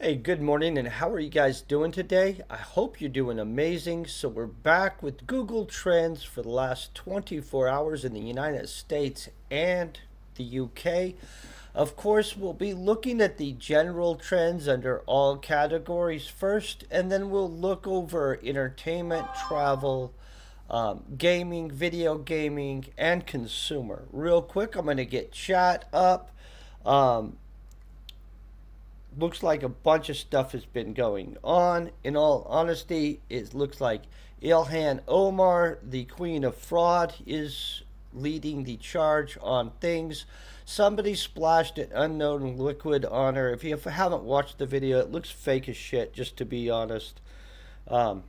Hey, good morning, and how are you guys doing today? I hope you're doing amazing. So, we're back with Google Trends for the last 24 hours in the United States and the UK. Of course, we'll be looking at the general trends under all categories first, and then we'll look over entertainment, travel, gaming, video gaming, and consumer. Real quick, I'm going to get chat up. Um, Looks like a bunch of stuff has been going on. In all honesty, it looks like Ilhan Omar, the queen of fraud, is leading the charge on things. Somebody splashed an unknown liquid on her. If you haven't watched the video, it looks fake as shit, just to be honest. Um,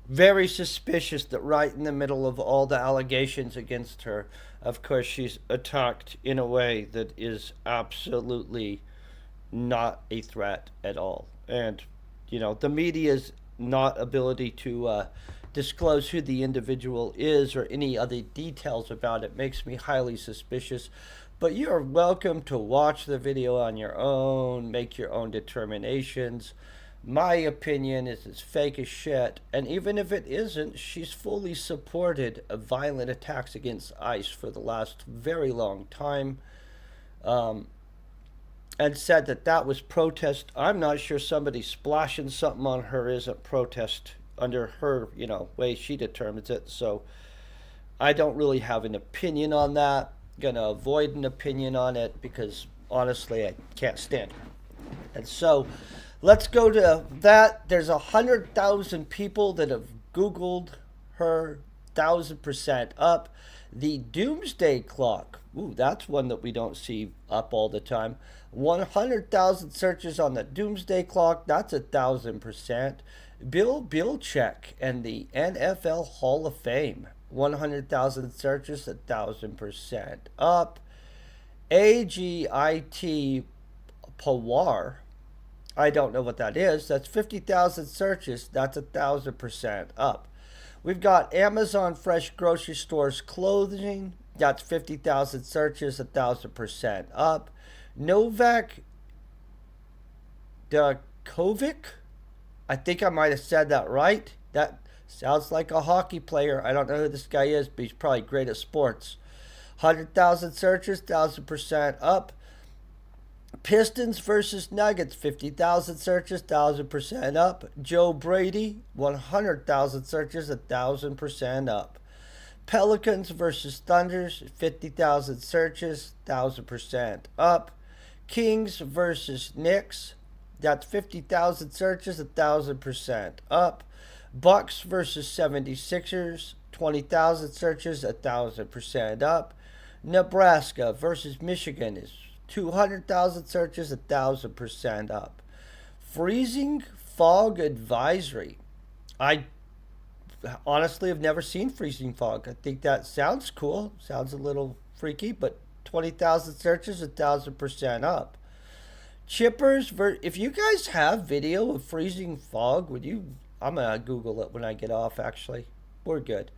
Very suspicious that right in the middle of all the allegations against her, of course, she's attacked in a way that is absolutely not a threat at all. And, the media's not ability to disclose who the individual is or any other details about it makes me highly suspicious. But you are welcome to watch the video on your own, make your own determinations. My opinion is it's fake as shit, and even if it isn't, she's fully supported of violent attacks against ICE for the last very long time. Um, and said that that was protest. I'm not sure somebody splashing something on her isn't protest under her, way she determines it. So I don't really have an opinion on that. Gonna avoid an opinion on it because honestly I can't stand her. And so let's go to that. There's 100,000 people that have Googled her, 1,000% up. The doomsday clock. Ooh, that's one that we don't see up all the time. 100,000 searches on the doomsday clock. That's 1,000%. Bill Belichick and the NFL Hall of Fame. 100,000 searches, 1,000% up. AGIT Pawar. I don't know what that is. That's 50,000 searches. That's 1,000% up. We've got Amazon Fresh Grocery Stores clothing. That's 50,000 searches, 1,000% up. Novak Djokovic. I think I might have said that right. That sounds like a hockey player. I don't know who this guy is, but he's probably great at sports. 100,000 searches, 1,000% up. Pistons versus Nuggets, 50,000 searches, 1,000% up. Joe Brady, 100,000 searches, 1,000% up. Pelicans versus Thunders, 50,000 searches, 1,000% up. Kings versus Knicks, that's 50,000 searches, 1,000% up. Bucks versus 76ers, 20,000 searches, 1,000% up. Nebraska versus Michigan is 200,000 searches, 1,000% up. Freezing fog advisory. I honestly have never seen freezing fog. I think that sounds cool. Sounds a little freaky, but 20,000 searches, 1,000% up. Chippers, if you guys have video of freezing fog, would you? I'm gonna Google it when I get off. Actually, we're good.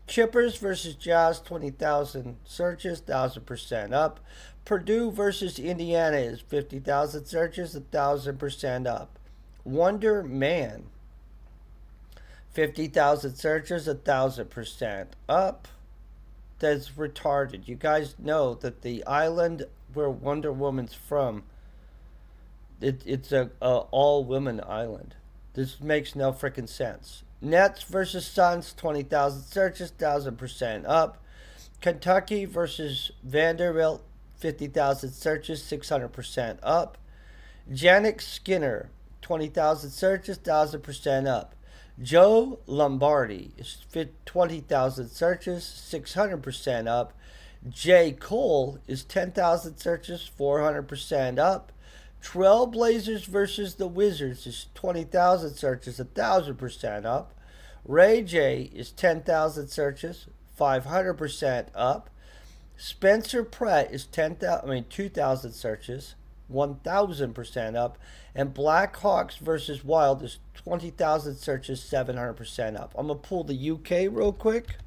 Chippers versus Jazz, 20,000 searches, 1,000% up. Purdue versus Indiana is 50,000 searches, 1,000% up. Wonder Man, 50,000 searches, 1,000% up. That's retarded. You guys know that the island where Wonder Woman's from, it's a all women island. This makes no freaking sense. Nets versus Suns, 20,000 searches, 1,000% up. Kentucky versus Vanderbilt, 50,000 searches, 600% up. Janik Skinner, 20,000 searches, 1,000% up. Joe Lombardi is 20,000 searches, 600% up. J. Cole is 10,000 searches, 400% up. Trailblazers versus the Wizards is 20,000 searches, 1,000% up. Ray J is 10,000 searches, 500% up. Spencer Pratt is 2,000 searches, 1,000% up. And Blackhawks versus Wild is 20,000 searches, 700% up. I'm going to pull the UK real quick.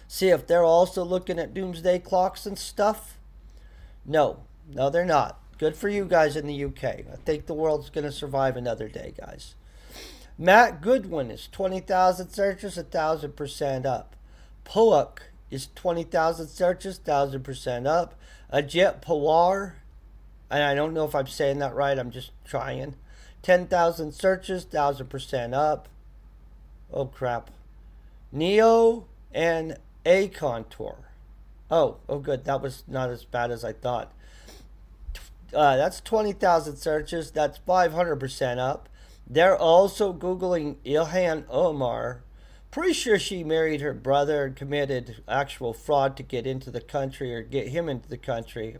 See if they're also looking at doomsday clocks and stuff. No, they're not. Good for you guys in the UK. I think the world's going to survive another day, guys. Matt Goodwin is 20,000 searches, 1,000% up. Poak is 20,000 searches, 1,000% up. Ajit Pawar, and I don't know if I'm saying that right, I'm just trying. 10,000 searches, 1,000% up. Oh crap. Neo and A Contour. Oh, good. That was not as bad as I thought. That's 20,000 searches. That's 500% up. They're also Googling Ilhan Omar. Pretty sure she married her brother and committed actual fraud to get into the country or get him into the country.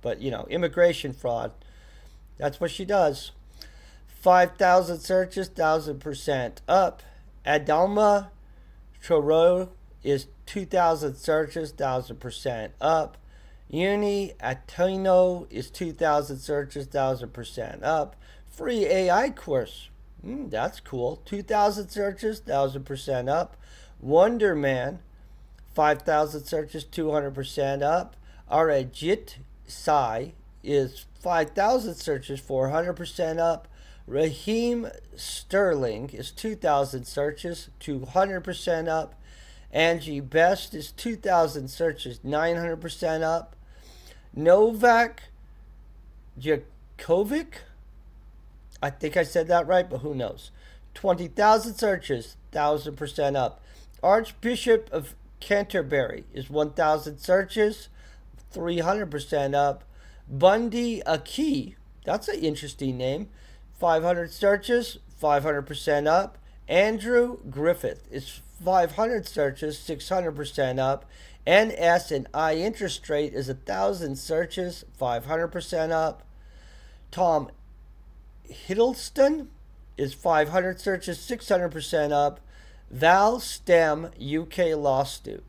But, immigration fraud. That's what she does. 5,000 searches, 1,000% up. Adalma Traore is 2,000 searches, 1,000% up. Uni Atino is 2,000 searches, 1,000% up. Free AI course. That's cool. 2,000 searches, 1,000% up. Wonder Man, 5,000 searches, 200% up. Arajit Sai is 5,000 searches, 400% up. Raheem Sterling is 2,000 searches, 200% up. Angie Best is 2,000 searches, 900% up. Novak Djokovic, I think I said that right, but who knows? 20,000 searches, 1,000% up. Archbishop of Canterbury is 1,000 searches, 300% up. Bundy Aki, that's an interesting name, 500 searches, 500% up. Andrew Griffith is 500 searches, 600% up. NS and I interest rate is 1,000 searches, 500% up. Tom Hiddleston is 500 searches, 600% up. Valve STEM UK lawsuit.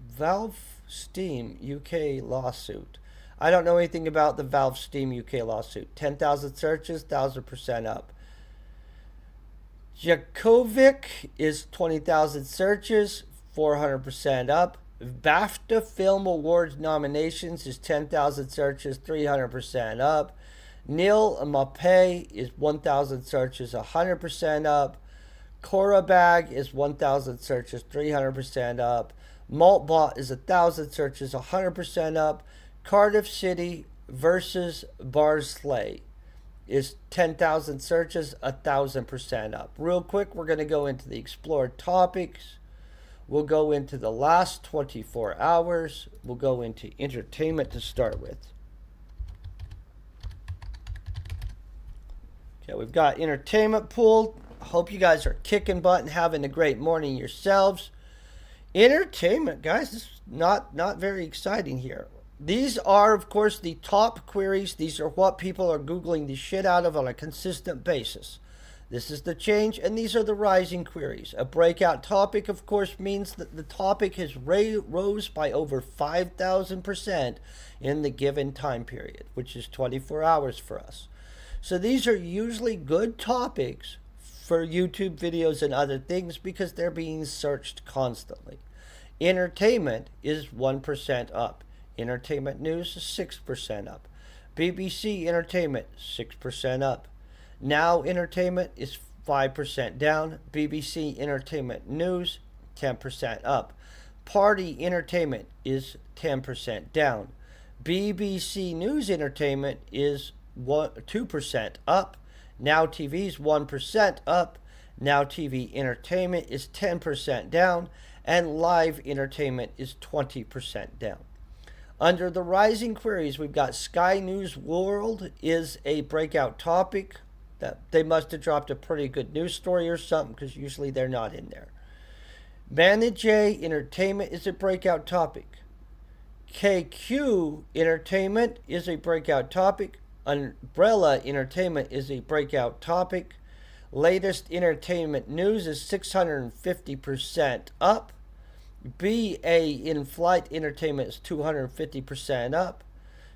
Valve Steam UK lawsuit. I don't know anything about the Valve Steam UK lawsuit. 10,000 searches, 1,000% up. Djokovic is 20,000 searches, 400% up. BAFTA Film Awards nominations is 10,000 searches, 300% up. Neil Mape is 1,000 searches, 100% up. Korabag is 1,000 searches, 300% up. Maltbot is 1,000 searches, 100% up. Cardiff City versus Barnsley is 10,000 searches, 1,000% up. Real quick, we're going to go into the explored topics. We'll go into the last 24 hours. We'll go into entertainment to start with. Okay, we've got entertainment pool. Hope you guys are kicking butt and having a great morning yourselves. Entertainment, guys, this is not very exciting here. These are, of course, the top queries. These are what people are Googling the shit out of on a consistent basis. This is the change, and these are the rising queries. A breakout topic, of course, means that the topic has rose by over 5,000% in the given time period, which is 24 hours for us. So these are usually good topics for YouTube videos and other things because they're being searched constantly. Entertainment is 1% up. Entertainment news is 6% up. BBC Entertainment, 6% up. Now Entertainment is 5% down. BBC Entertainment News, 10% up. Party Entertainment is 10% down. BBC News Entertainment is 2% up. Now TV is 1% up. Now TV Entertainment is 10% down. And Live Entertainment is 20% down. Under the rising queries, we've got Sky News World is a breakout topic. That they must have dropped a pretty good news story or something because usually they're not in there. Banijay Entertainment is a breakout topic. KQ Entertainment is a breakout topic. Umbrella Entertainment is a breakout topic. Latest entertainment news is 650% up. BA In-Flight Entertainment is 250% up.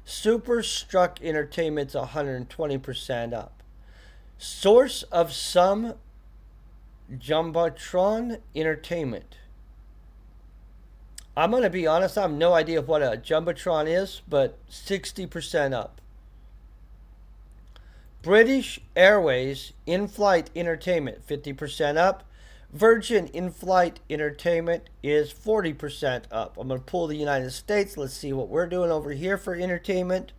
Superstruck Entertainment's 120% up. Source of Some Jumbotron Entertainment I'm going to be honest, I have no idea what a Jumbotron is, but 60% up. British Airways in-flight entertainment 50% up. Virgin in-flight entertainment is 40% up. I'm going to pull the United States. Let's see what we're doing over here for entertainment.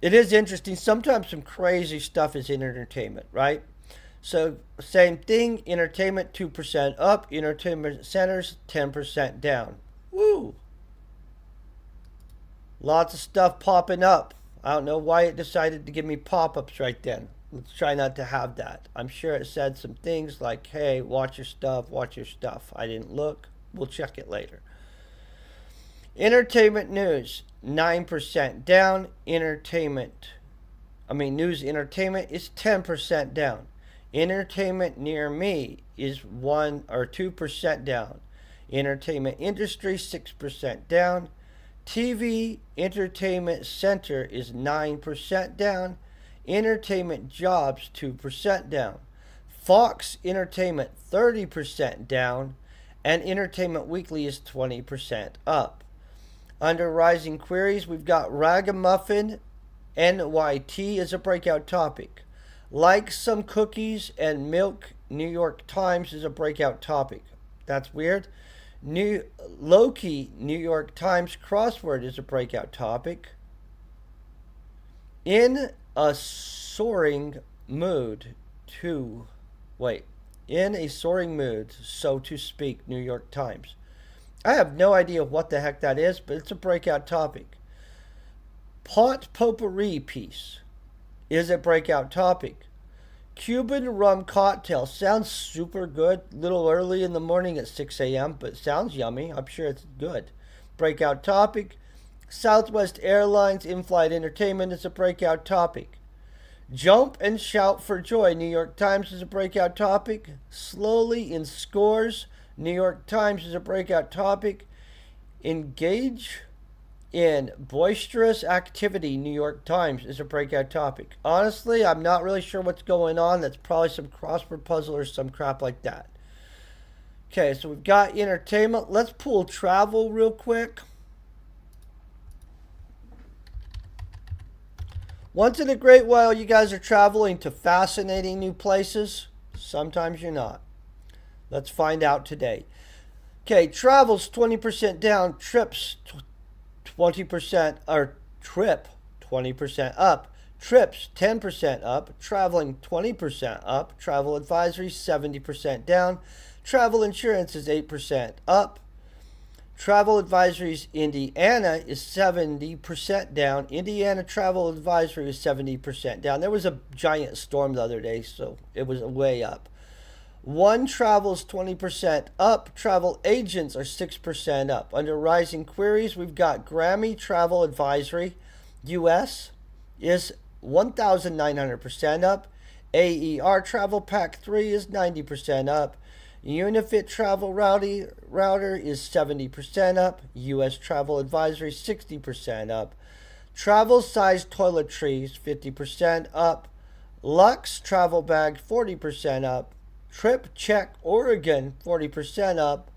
It is interesting. Sometimes some crazy stuff is in entertainment, right? So same thing, entertainment 2% up, entertainment centers 10% down. Woo! Lots of stuff popping up. I don't know why it decided to give me pop-ups right then. Let's try not to have that. I'm sure it said some things like, hey, watch your stuff, watch your stuff. I didn't look. We'll check it later. Entertainment news, 9% down. News entertainment is 10% down. Entertainment near me is 1 or 2% down. Entertainment industry, 6% down. TV Entertainment Center is 9% down. Entertainment Jobs 2% down. Fox Entertainment 30% down. And Entertainment Weekly is 20% up. Under Rising Queries, we've got Ragamuffin NYT as a breakout topic. Like some cookies and milk, New York Times is a breakout topic. That's weird. Loki New York Times crossword is a breakout topic. In a soaring mood, so to speak, New York Times. I have no idea what the heck that is, but it's a breakout topic. Pot potpourri piece is a breakout topic. Cuban rum cocktail sounds super good. A little early in the morning at 6 a.m., but sounds yummy. I'm sure it's good. Breakout topic. Southwest Airlines in-flight entertainment is a breakout topic. Jump and shout for joy, New York Times is a breakout topic. Slowly in scores, New York Times is a breakout topic. Engage in boisterous activity, New York Times is a breakout topic. Honestly, I'm not really sure what's going on. That's probably some crossword puzzle or some crap like that. Okay, so we've got entertainment. Let's pull travel real quick. Once in a great while, you guys are traveling to fascinating new places. Sometimes you're not. Let's find out today. Okay, travel's 20% down. Trips 20% or trip 20% up. Trips 10% up. Traveling 20% up. Travel advisory 70% down. Travel insurance is 8% up. Travel advisories Indiana is 70% down. Indiana travel advisory is 70% down. There was a giant storm the other day, so it was way up. One Travel's 20% up. Travel agents are 6% up. Under Rising Queries, we've got Grammy Travel Advisory US is 1,900% up. AER Travel Pack 3 is 90% up. Unifit Travel Router is 70% up. US Travel Advisory 60% up. Travel Size Toiletries 50% up. Lux Travel Bag 40% up. Trip Check Oregon 40% up.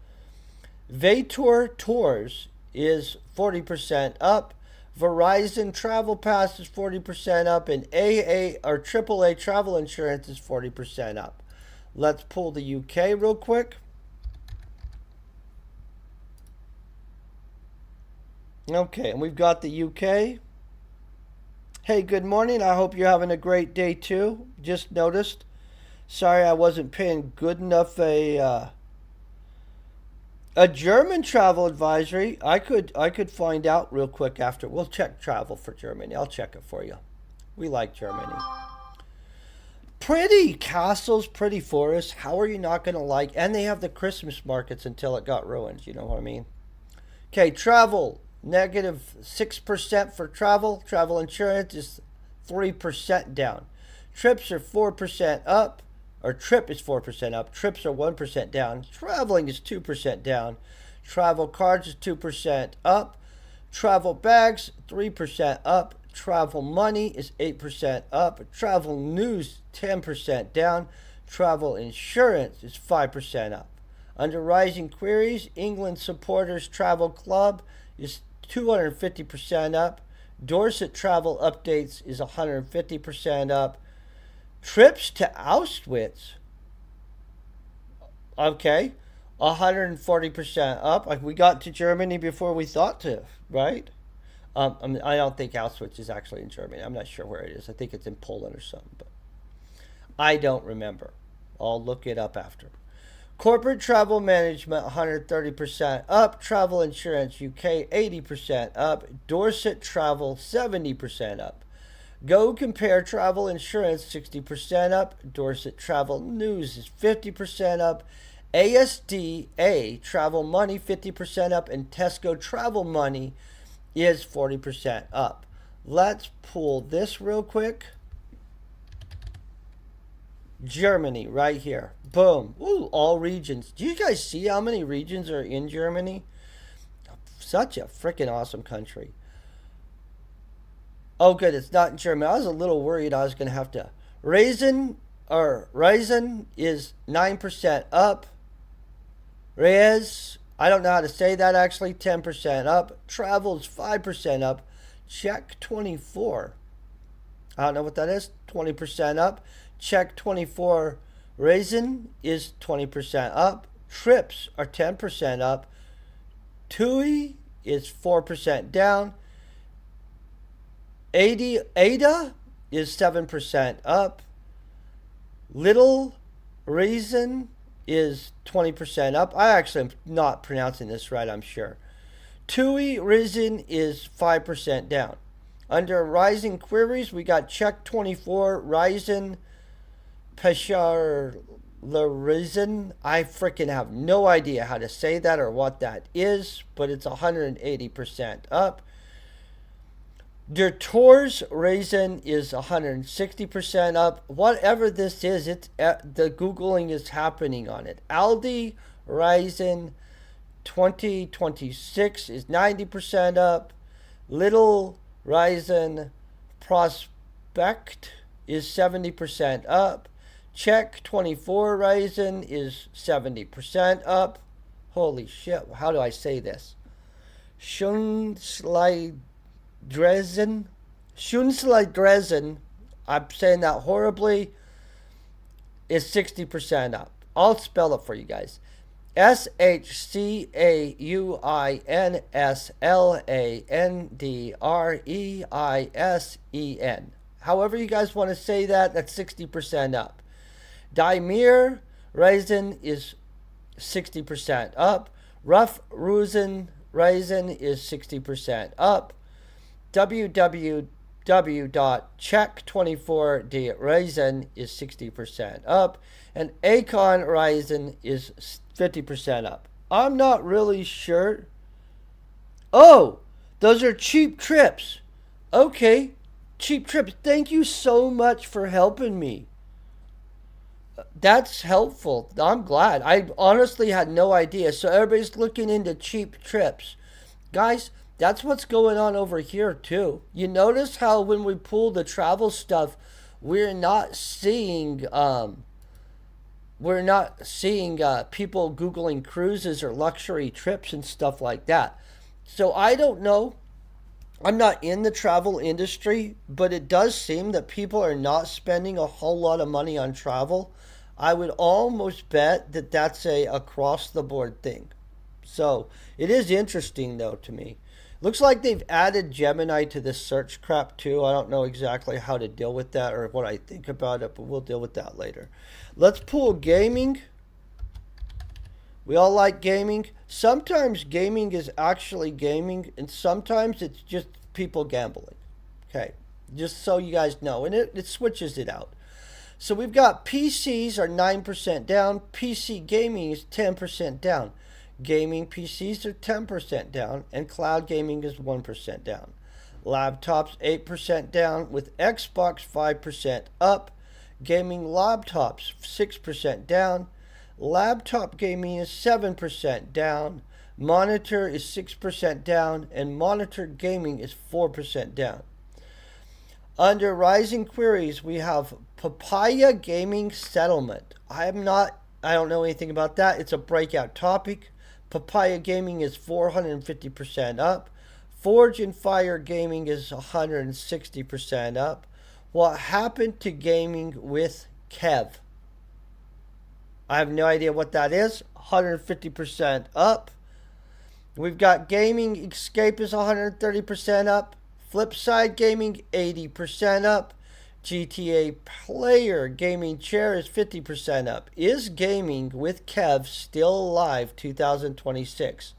Vetour Tours is 40% up. Verizon Travel Pass is 40% up, and AA or AAA Travel Insurance is 40% up. Let's pull the UK real quick. Okay, and we've got the UK. Hey, good morning. I hope you're having a great day too. Just noticed. Sorry I wasn't paying good enough a German travel advisory. I could find out real quick after. We'll check travel for Germany. I'll check it for you. We like Germany. Pretty castles, pretty forests. How are you not going to like? And they have the Christmas markets until it got ruined. You know what I mean? Okay, travel. Negative 6% for travel. Travel insurance is 3% down. Trips are 4% up. Or trip is 4% up. Trips are 1% down. Traveling is 2% down. Travel cards is 2% up. Travel bags 3% up. Travel money is 8% up. Travel news 10% down. Travel insurance is 5% up. Under rising queries, England Supporters Travel Club is 250% up. Dorset Travel Updates is 150% up. Trips to Auschwitz, okay, 140% up. Like we got to Germany before we thought to, right? I don't think Auschwitz is actually in Germany. I'm not sure where it is. I think it's in Poland or something, but I don't remember. I'll look it up after. Corporate travel management 130% up. Travel insurance UK 80% up. Dorset travel 70% up. Go Compare travel insurance 60% up. Dorset travel news is 50% up. ASDA travel money 50% up. And Tesco travel money is 40% up. Let's pull this real quick. Germany right here. Boom. Ooh, all regions. Do you guys see how many regions are in Germany? Such a freaking awesome country. Oh, good. It's not in Germany. I was a little worried I was going to have to. Ryzen is 9% up. I don't know how to say that actually. 10% up. Travel's 5% up. Check 24. I don't know what that is. 20% up. Check 24 Ryzen is 20% up. Trips are 10% up. TUI is 4% down. Ada is 7% up. Little Reason is 20% up. I actually am not pronouncing this right, I'm sure. TUI Ryzen is 5% down. Under rising queries, we got Check 24 Ryzen Peshar Larizan. I freaking have no idea how to say that or what that is, but it's 180% up. Der Tours Ryzen is 160% up. Whatever this is, it's the Googling is happening on it. Aldi Ryzen 2026 is 90% up. Little Ryzen Prospect is 70% up. Check 24 Ryzen is 70% up. Holy shit, how do I say this? Schunsleidrezen, I'm saying that horribly, is 60% up. I'll spell it for you guys. SHCAUINSLANDREISEN. However you guys want to say that, that's 60% up. Daimler Ryzen is 60% up. Rough Ryzen is 60% up. www.check24d Ryzen is 60% up. And Acon Ryzen is 50% up. I'm not really sure. Oh, those are Cheap Trips. Okay, Cheap Trips. Thank you so much for helping me. That's helpful. I'm glad. I honestly had no idea. So everybody's looking into Cheap Trips. Guys, that's what's going on over here too. You notice how when we pull the travel stuff, we're not seeing people Googling cruises or luxury trips and stuff like that. So I don't know. I'm not in the travel industry, but it does seem that people are not spending a whole lot of money on travel. I would almost bet that that's a across the board thing. So it is interesting though to me. Looks like they've added Gemini to this search crap too. I don't know exactly how to deal with that or what I think about it, but we'll deal with that later. Let's pull gaming. We all like gaming. Sometimes gaming is actually gaming, and sometimes it's just people gambling. Okay, just so you guys know, and it switches it out. So we've got PCs are 9% down. PC gaming is 10% down. Gaming PCs are 10% down, and cloud gaming is 1% down. Laptops 8% down, with Xbox 5% up. Gaming laptops 6% down. Laptop gaming is 7% down. Monitor is 6% down, and monitor gaming is 4% down. Under rising queries, we have Papaya Gaming Settlement. I am not I don't know anything about that. It's a breakout topic. Papaya Gaming is 450% up. Forge and Fire Gaming is 160% up. What happened to gaming with Kev? I have no idea what that is. 150% up. We've got Gaming Escape is 130% up. Flipside Gaming 80% up. GTA Player Gaming Chair is 50% up. Is gaming with Kev still alive 2026?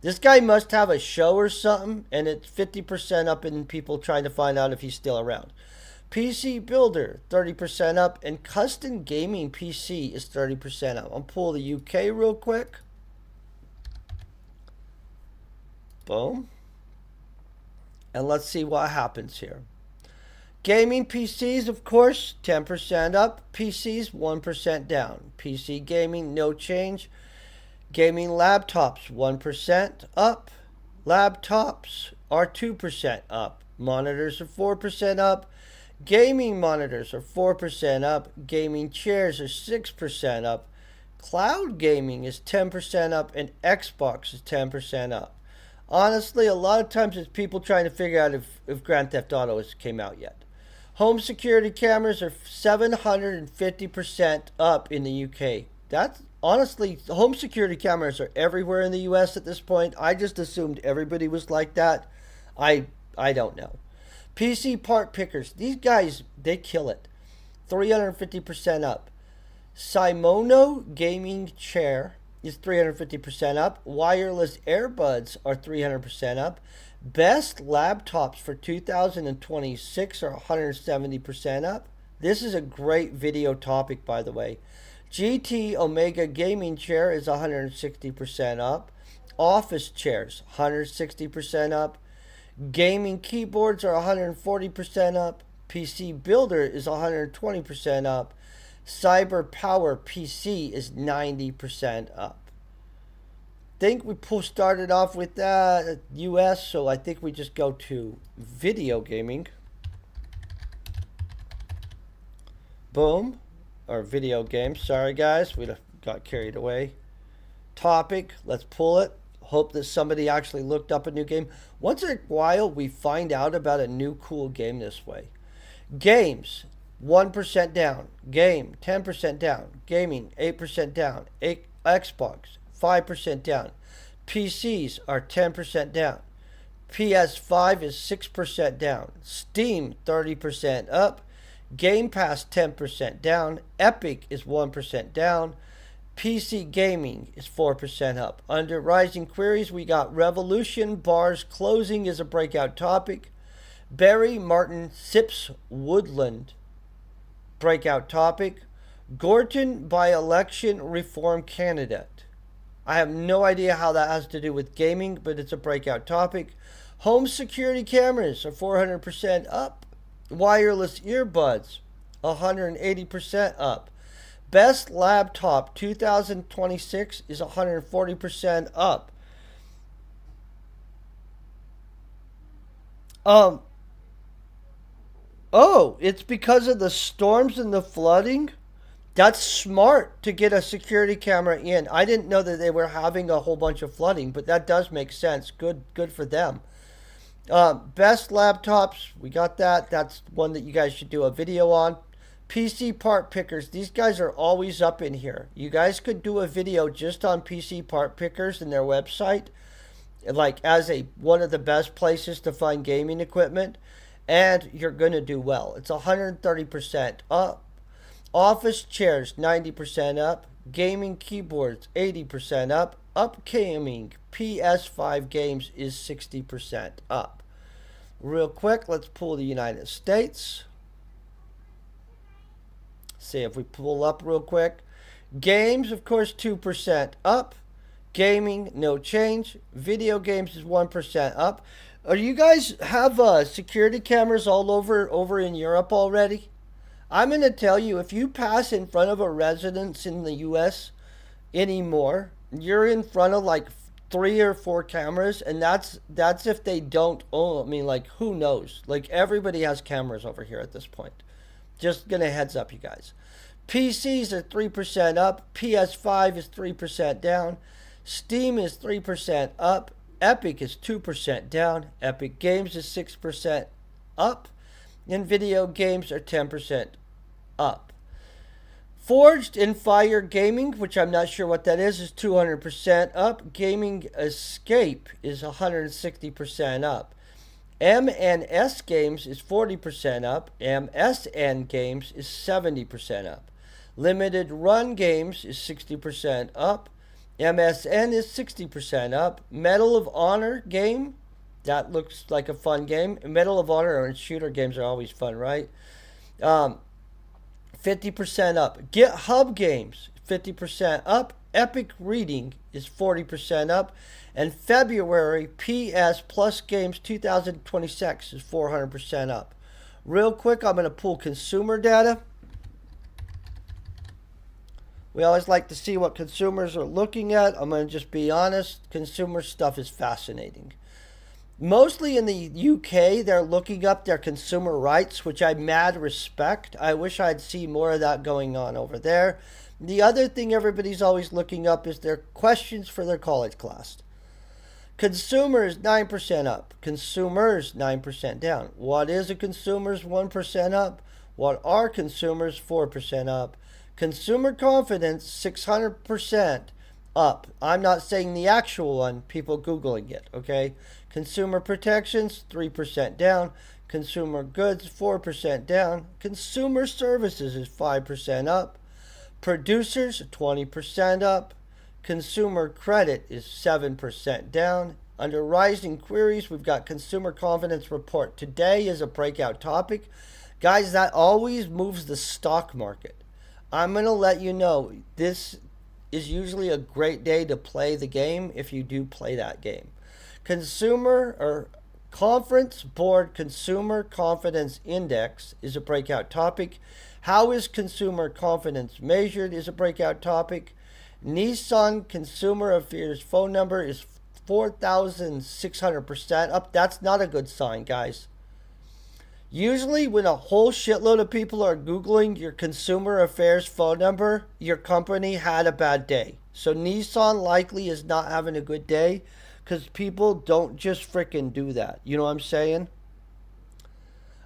This guy must have a show or something, and it's 50% up in people trying to find out if he's still around. PC Builder 30% up, and Custom Gaming PC is 30% up. I'll pull the UK real quick. Boom. And let's see what happens here. Gaming PCs, of course, 10% up. PCs, 1% down. PC gaming, no change. Gaming laptops, 1% up. Laptops are 2% up. Monitors are 4% up. Gaming monitors are 4% up. Gaming chairs are 6% up. Cloud gaming is 10% up. And Xbox is 10% up. Honestly, a lot of times it's people trying to figure out if Grand Theft Auto has came out yet. Home security cameras are 750% up in the UK. That's honestly, home security cameras are everywhere in the US at this point. I just assumed everybody was like that. I don't know. PC part pickers, these guys, they kill it. 350% up. Simono gaming chair is 350% up. Wireless earbuds are 300% up. Best laptops for 2026 are 170% up. This is a great video topic, by the way. GT Omega gaming chair is 160% up. Office chairs, 160% up. Gaming keyboards are 140% up. PC Builder is 120% up. Cyber Power PC is 90% up. Think we started off with that US, so I think we just go to video gaming. Boom. Or video games. Sorry guys, we got carried away. Topic, let's pull it. Hope that somebody actually looked up a new game. Once in a while, we find out about a new cool game this way. Games, 1% down. Game, 10% down. Gaming, 8% down. Xbox, 5% down. PCs are 10% down. PS5 is 6% down. Steam, 30% up. Game Pass, 10% down. Epic is 1% down. PC Gaming is 4% up. Under Rising Queries, we got Revolution Bars Closing is a breakout topic. Barry Martin Sips Woodland, breakout topic. Gorton by-election reform candidate. I have no idea how that has to do with gaming, but it's a breakout topic. Home security cameras are 400% up. Wireless earbuds, 180% up. Best laptop 2026 is 140% up. Oh, it's because of the storms and the flooding? That's smart to get a security camera in. I didn't know that they were having a whole bunch of flooding, but that does make sense. Good for them. Best laptops, we got that. That's one that you guys should do a video on. PC part pickers, these guys are always up in here. You guys could do a video just on PC part pickers and their website, like as one of the best places to find gaming equipment, and you're going to do well. It's 130% up. Office chairs, 90% up. Gaming keyboards, 80% up. Upcoming PS5 games is 60% up. Real quick, let's pull the United States. See if we pull up real quick. Games, of course, 2% up. Gaming, no change. Video games is 1% up. You guys have security cameras all over in Europe already? I'm going to tell you, if you pass in front of a residence in the U.S. anymore, you're in front of like 3 or 4 cameras, and that's if they don't own. I mean, like, who knows? Like, everybody has cameras over here at this point. Just gonna heads up, you guys. PCs are 3% up. PS5 is 3% down. Steam is 3% up. Epic is 2% down. Epic Games is 6% up. And video games are 10% up. Forged and Fire Gaming, which I'm not sure what that is 200% up. Gaming Escape is 160% up. M&S Games is 40% up. MSN Games is 70% up. Limited Run Games is 60% up. MSN is 60% up. Medal of Honor game, that looks like a fun game. Medal of Honor and shooter games are always fun, right? 50% up. GitHub Games, 50% up. Epic Reading is 40% up. And February PS Plus Games 2026 is 400% up. Real quick, I'm going to pull consumer data. We always like to see what consumers are looking at. I'm going to just be honest. Consumer stuff is fascinating. Mostly in the UK, they're looking up their consumer rights, which I mad respect. I wish I'd see more of that going on over there. The other thing everybody's always looking up is their questions for their college class. Consumers, 9% up. Consumers, 9% down. What is a consumer's 1% up? What are consumers, 4% up? Consumer confidence, 600% up. I'm not saying the actual one, people Googling it, okay? Consumer protections, 3% down. Consumer goods, 4% down. Consumer services is 5% up. Producers, 20% up. Consumer credit is 7% down. Under rising queries, we've got consumer confidence report. Today is a breakout topic. Guys, that always moves the stock market. I'm going to let you know this is usually a great day to play the game if you do play that game. Consumer or Conference Board Consumer Confidence Index is a breakout topic. How is consumer confidence measured is a breakout topic. Nissan Consumer Affairs phone number is 4,600% up. That's not a good sign, guys. Usually when a whole shitload of people are Googling your consumer affairs phone number, your company had a bad day. So Nissan likely is not having a good day because people don't just frickin' do that. You know what I'm saying?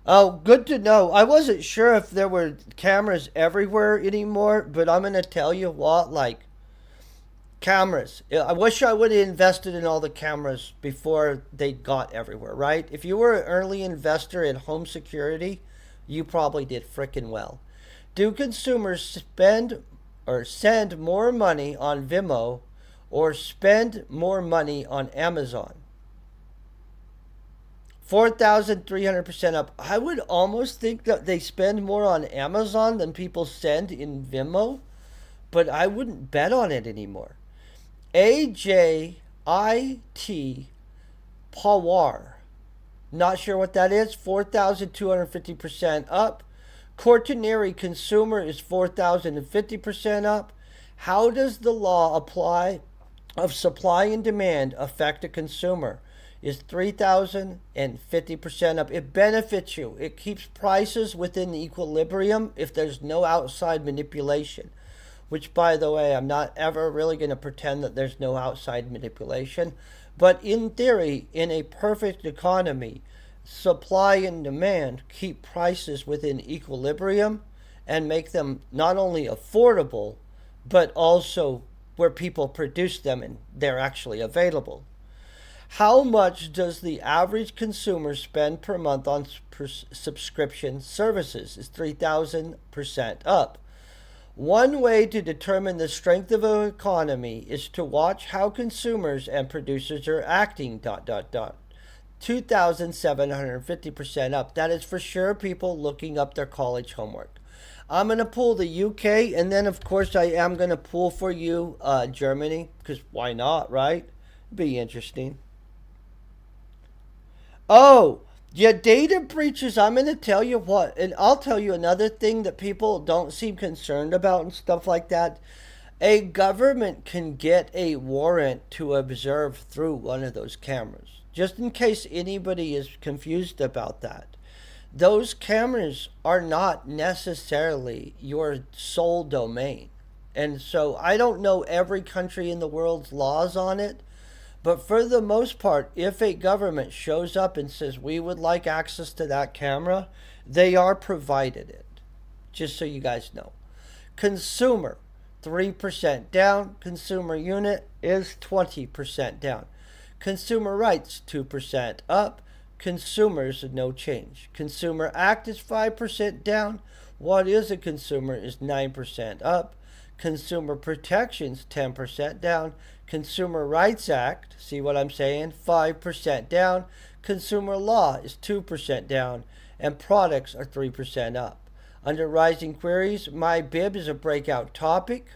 Oh, good to know. I wasn't sure if there were cameras everywhere anymore, but I'm going to tell you what, like, cameras. I wish I would have invested in all the cameras before they got everywhere, right? If you were an early investor in home security, you probably did frickin' well. Do consumers spend or send more money on Vimeo or spend more money on Amazon? 4,300% up. I would almost think that they spend more on Amazon than people send in Vimeo, but I wouldn't bet on it anymore. AJIT Pawar. Not sure what that is. 4,250% up. Quaternary Consumer is 4,050% up. How does the law apply of supply and demand affect a consumer? Is 3,050% up. It benefits you. It keeps prices within the equilibrium if there's no outside manipulation. Which, by the way, I'm not ever really going to pretend that there's no outside manipulation. But in theory, in a perfect economy, supply and demand keep prices within equilibrium and make them not only affordable, but also where people produce them and they're actually available. How much does the average consumer spend per month on subscription services? Is 3,000% up. One way to determine the strength of an economy is to watch how consumers and producers are acting. 2,750% up. That is for sure people looking up their college homework. I'm going to pull the UK, and then of course I am going to pull for you Germany, because why not, right? Be interesting. Oh, yeah, data breaches, I'm going to tell you what, and I'll tell you another thing that people don't seem concerned about and stuff like that. A government can get a warrant to observe through one of those cameras, just in case anybody is confused about that. those cameras are not necessarily your sole domain. And so I don't know every country in the world's laws on it, but for the most part, if a government shows up and says, we would like access to that camera, they are provided it. Just so you guys know. Consumer, 3% down. Consumer unit is 20% down. Consumer rights, 2% up. Consumers, no change. Consumer Act is 5% down. What is a consumer is 9% up. Consumer protections, 10% down. Consumer Rights Act, see what I'm saying? 5% down. Consumer law is 2% down. And products are 3% up. Under rising queries, my bib is a breakout topic.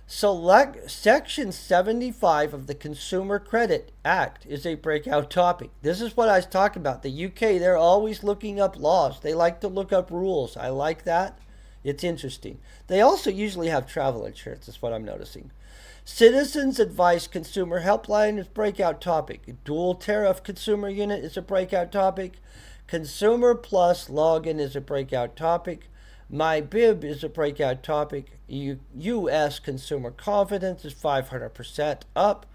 Select Section 75 of the Consumer Credit Act is a breakout topic. This is what I was talking about. The UK, they're always looking up laws. They like to look up rules. I like that. It's interesting. They also usually have travel insurance, is what I'm noticing. Citizens Advice Consumer Helpline is breakout topic. Dual Tariff Consumer Unit is a breakout topic. Consumer Plus Login is a breakout topic. My bib is a breakout topic. U.S. Consumer Confidence is 500% up.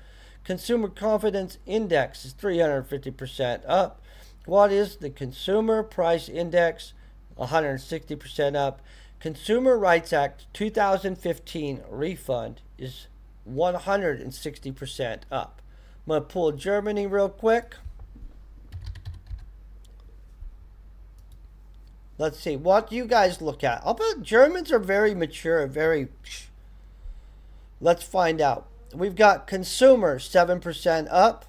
Consumer Confidence Index is 350% up. What is the Consumer Price Index? 160% up. Consumer Rights Act 2015 refund is 160% up. I'm going to pull Germany real quick. Let's see. What do you guys look at? I'll bet Germans are very mature, very... Let's find out. We've got consumer 7% up.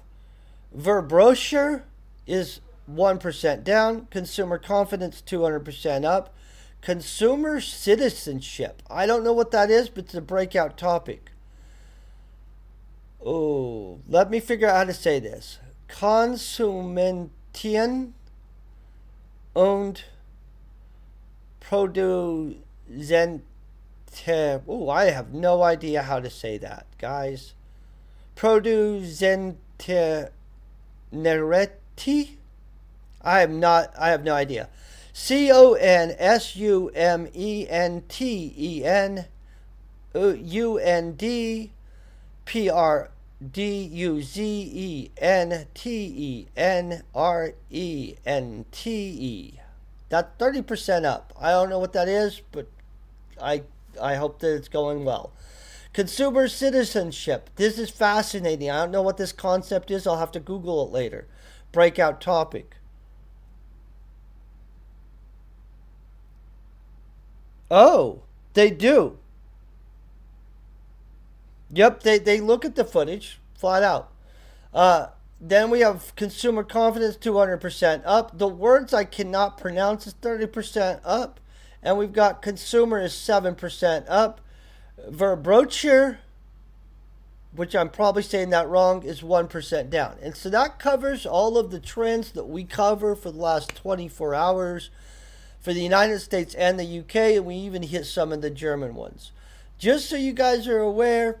Verbraucher is 1% down. Consumer confidence 200% up. Consumer citizenship. I don't know what that is, but it's a breakout topic. Oh, let me figure out how to say this. Konsumenten und Produzenten. Oh, I have no idea how to say that, guys. Produzentenereti? I have no idea. Consumenten UNDPRDUZENTENRENTE. That's 30% up. I don't know what that is, but I hope that it's going well. Consumer citizenship. This is fascinating. I don't know what this concept is. I'll have to Google it later. Breakout topic. Oh, they do. Yep, they look at the footage flat out. Then we have consumer confidence 200% up. The words I cannot pronounce is 30% up. And we've got consumer is 7% up. Verbraucher, which I'm probably saying that wrong, is 1% down. And so that covers all of the trends that we cover for the last 24 hours for the United States and the UK. And we even hit some of the German ones. Just so you guys are aware,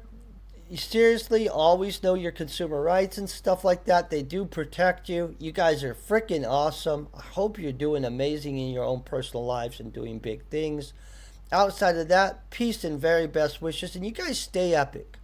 you seriously always know your consumer rights and stuff like that. They do protect you. You guys are freaking awesome. I hope you're doing amazing in your own personal lives and doing big things. Outside of that, peace and very best wishes. And you guys stay epic.